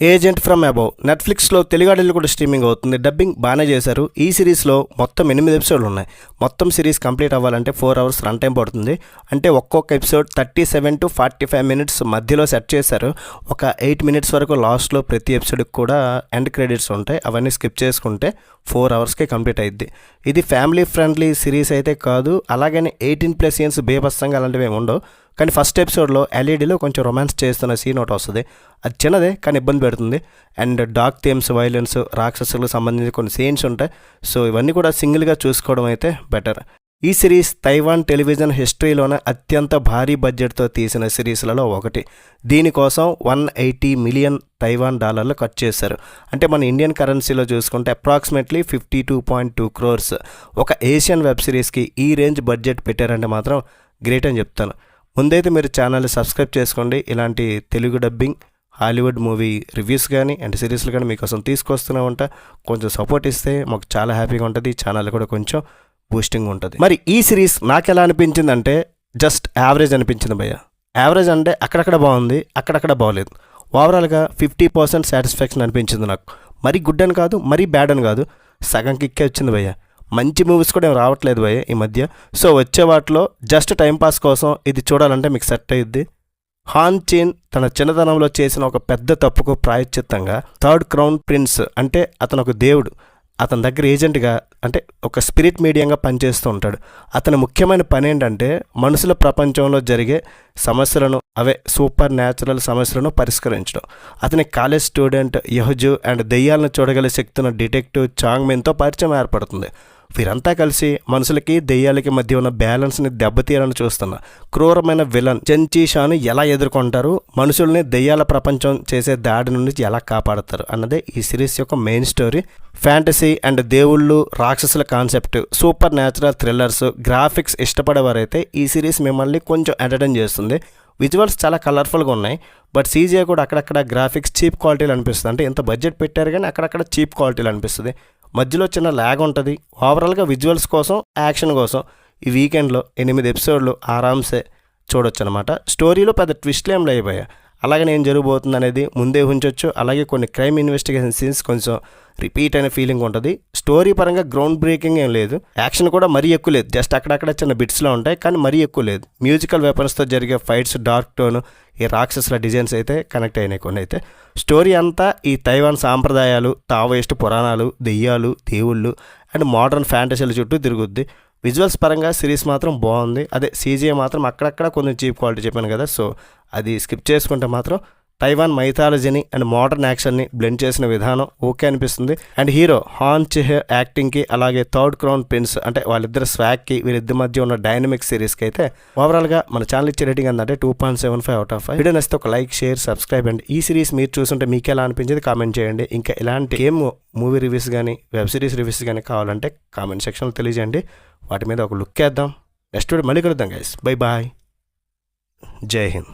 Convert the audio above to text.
Agent from above నెట్ఫ్లిక్స్లో తెలుగు కూడా streaming అవుతుంది. డబ్బింగ్ బాగానే చేశారు. ఈ సిరీస్లో మొత్తం 8 ఎపిసోడ్లు ఉన్నాయి. మొత్తం సిరీస్ కంప్లీట్ అవ్వాలంటే 4 అవర్స్ రన్ టైం పడుతుంది. అంటే ఒక్కొక్క ఎపిసోడ్ 37 to 45 మినిట్స్ మధ్యలో సెట్ చేశారు. ఒక 8 మినిట్స్ వరకు లాస్ట్లో ప్రతి ఎపిసోడ్కి కూడా ఎండ్ క్రెడిట్స్ ఉంటాయి. అవన్నీ స్కిప్ చేసుకుంటే 4 అవర్స్కే కంప్లీట్ అయ్యిద్ది. ఇది ఫ్యామిలీ ఫ్రెండ్లీ సిరీస్ అయితే కాదు. అలాగని 18+ ఇయర్స్ బేబస్సంగా అలాంటివి ఏమి ఉండవు. కానీ ఫస్ట్ ఎపిసోడ్లో ఎల్ఈడీలో కొంచెం రొమాన్స్ చేస్తున్న సీన్ ఒకటి వస్తుంది. అది చిన్నదే కానీ ఇబ్బంది పెడుతుంది. అండ్ డార్క్ థీమ్స్, వైలెన్స్, రాక్షసులకు సంబంధించి కొన్ని సీన్స్ ఉంటాయి. సో ఇవన్నీ కూడా సింగిల్గా చూసుకోవడం అయితే బెటర్. ఈ సిరీస్ తైవాన్ టెలివిజన్ హిస్టరీలోనే అత్యంత భారీ బడ్జెట్తో తీసిన సిరీస్లలో ఒకటి. దీనికోసం $180 మిలియన్ తైవాన్ డాలర్లు ఖర్చు చేశారు. అంటే మన ఇండియన్ కరెన్సీలో చూసుకుంటే అప్రాక్సిమేట్లీ 52.2 crores. ఒక ఏషియన్ వెబ్ సిరీస్కి ఈ రేంజ్ బడ్జెట్ పెట్టారంటే మాత్రం గ్రేట్ అని చెప్తాను. ముందైతే మీరు ఛానల్ని సబ్స్క్రైబ్ చేసుకోండి. ఇలాంటి Telugu dubbing, Hollywood movie reviews కానీ అండ్ సిరీస్లు కానీ మీకోసం తీసుకొస్తూనే ఉంటా. కొంచెం సపోర్ట్ ఇస్తే మాకు చాలా హ్యాపీగా ఉంటుంది. ఛానల్ కూడా కొంచెం బూస్టింగ్ ఉంటుంది. మరి ఈ సిరీస్ నాకు ఎలా అనిపించిందంటే జస్ట్ యావరేజ్ అనిపించింది భయ్య. యావరేజ్ అంటే అక్కడక్కడ బాగుంది, అక్కడక్కడ బాగోలేదు. ఓవరాల్గా 50% సాటిస్ఫాక్షన్ అనిపించింది నాకు. మరీ గుడ్ అని కాదు, మరీ బ్యాడ్ అని కాదు, సగం కిక్కే వచ్చింది భయ్య. మంచి మూవీస్ కూడా ఏం రావట్లేదు భయ్య ఈ మధ్య. సో వచ్చే వాటిలో జస్ట్ టైంపాస్ కోసం ఇది చూడాలంటే మీకు సెట్ అయ్యిద్ది. హాన్ చీన్ తన చిన్నతనంలో చేసిన ఒక పెద్ద తప్పుకు ప్రాయశ్చిత్తంగా థర్డ్ క్రౌన్ ప్రిన్స్, అంటే అతను ఒక దేవుడు, అతని దగ్గర ఏజెంట్గా అంటే ఒక స్పిరిట్ మీడియంగా పనిచేస్తూ ఉంటాడు. అతని ముఖ్యమైన పని ఏంటంటే మనుషుల ప్రపంచంలో జరిగే సమస్యలను, అవే సూపర్ న్యాచురల్ సమస్యలను పరిష్కరించడం. అతని కాలేజ్ స్టూడెంట్ యహజు అండ్ దెయ్యాలను చూడగల శక్తి ఉన్న డిటెక్టివ్ చాంగ్ మిన్తో పరిచయం ఏర్పడుతుంది. వీరంతా కలిసి మనుషులకి దెయ్యాలకి మధ్య ఉన్న బ్యాలెన్స్ని దెబ్బతీయాలని చూస్తున్న క్రూరమైన విలన్ చెన్చీషాను ఎలా ఎదుర్కొంటారు, మనుషుల్ని దెయ్యాల ప్రపంచం చేసే దాడి నుండి ఎలా కాపాడతారు అన్నదే ఈ సిరీస్ యొక్క మెయిన్ స్టోరీ. ఫ్యాంటసీ అండ్ దేవుళ్ళు, రాక్షసుల concept, super natural thrillers, graphics ఇష్టపడేవారైతే ఈ సిరీస్ మిమ్మల్ని కొంచెం ఎంటర్టైన్ చేస్తుంది. విజువల్స్ చాలా కలర్ఫుల్గా ఉన్నాయి. బట్ సీజీఐ కూడా అక్కడక్కడ గ్రాఫిక్స్ చీప్ క్వాలిటీలు అనిపిస్తుంది. అంటే ఇంత బడ్జెట్ పెట్టారు కానీ అక్కడక్కడ చీప్ క్వాలిటీలు అనిపిస్తుంది. మధ్యలో చిన్న ల్యాగ్ ఉంటుంది. ఓవరాల్గా విజువల్స్ కోసం, యాక్షన్ కోసం ఈ వీకెండ్లో 8 ఎపిసోడ్లు ఆరామ్సే చూడొచ్చు అనమాట. స్టోరీలో పెద్ద ట్విస్ట్లు ఏం లేవయ్యా. అలాగే ఏం జరగబోతుంది అనేది ముందే ఉంచవచ్చు. అలాగే కొన్ని క్రైమ్ ఇన్వెస్టిగేషన్ సీన్స్ కొంచెం రిపీట్ అయిన ఫీలింగ్ ఉంటుంది. స్టోరీ పరంగా గ్రౌండ్ బ్రేకింగ్ ఏం లేదు. యాక్షన్ కూడా మరీ ఎక్కువ లేదు, జస్ట్ అక్కడక్కడ చిన్న బిట్స్లో ఉంటాయి కానీ మరీ ఎక్కువ లేదు. మ్యూజికల్ వెపన్స్తో జరిగే ఫైట్స్, డార్క్ టోన్, ఈ రాక్షసుల డిజైన్స్ అయితే కనెక్ట్ అయినాయి కొన్ని అయితే. స్టోరీ అంతా ఈ తైవాన్ సాంప్రదాయాలు, తావోయిస్ట్ పురాణాలు, దెయ్యాలు, దేవుళ్ళు అండ్ మోడర్న్ ఫ్యాంటసీల చుట్టూ తిరుగుద్ది. విజువల్స్ పరంగా సిరీస్ మాత్రం బాగుంది. అదే సీజీఐ మాత్రం అక్కడక్కడ కొంచెం చీప్ క్వాలిటీ చెప్పాను కదా, సో అది స్కిప్ చేసుకుంటే మాత్రం తైవాన్ మైథాలజీని అండ్ మోడర్న్ యాక్షన్ని బ్లెండ్ చేసిన విధానం ఓకే అనిపిస్తుంది. అండ్ హీరో హాన్ చెహె యాక్టింగ్కి, అలాగే థర్డ్ క్రౌన్ ప్రిన్స్ అంటే వాళ్ళిద్దరు స్వాగ్కి, వీరిద్దరి మధ్య ఉన్న డైనమిక్ సిరీస్కి అయితే ఓవరాల్గా మన ఛానల్ ఇచ్చే రేటింగ్ అంటే 2.75 out of 5. వీడియో నచ్చితే ఒక లైక్, షేర్, సబ్స్క్రైబ్ అండ్ ఈ సిరీస్ మీరు చూస్తుంటే మీకు ఎలా అనిపించేది కామెంట్ చేయండి. ఇంకా ఇలాంటి గేమ్ మూవీ రివ్యూస్ కానీ వెబ్ సిరీస్ రివ్యూస్ కానీ కావాలంటే కామెంట్ సెక్షన్లో తెలియజేయండి. వాటి మీద ఒక లుక్ వేద్దాం. నెక్స్ట్ వీడియో మళ్ళీ కలుద్దాం గైస్. Bye bye. జై హింద్.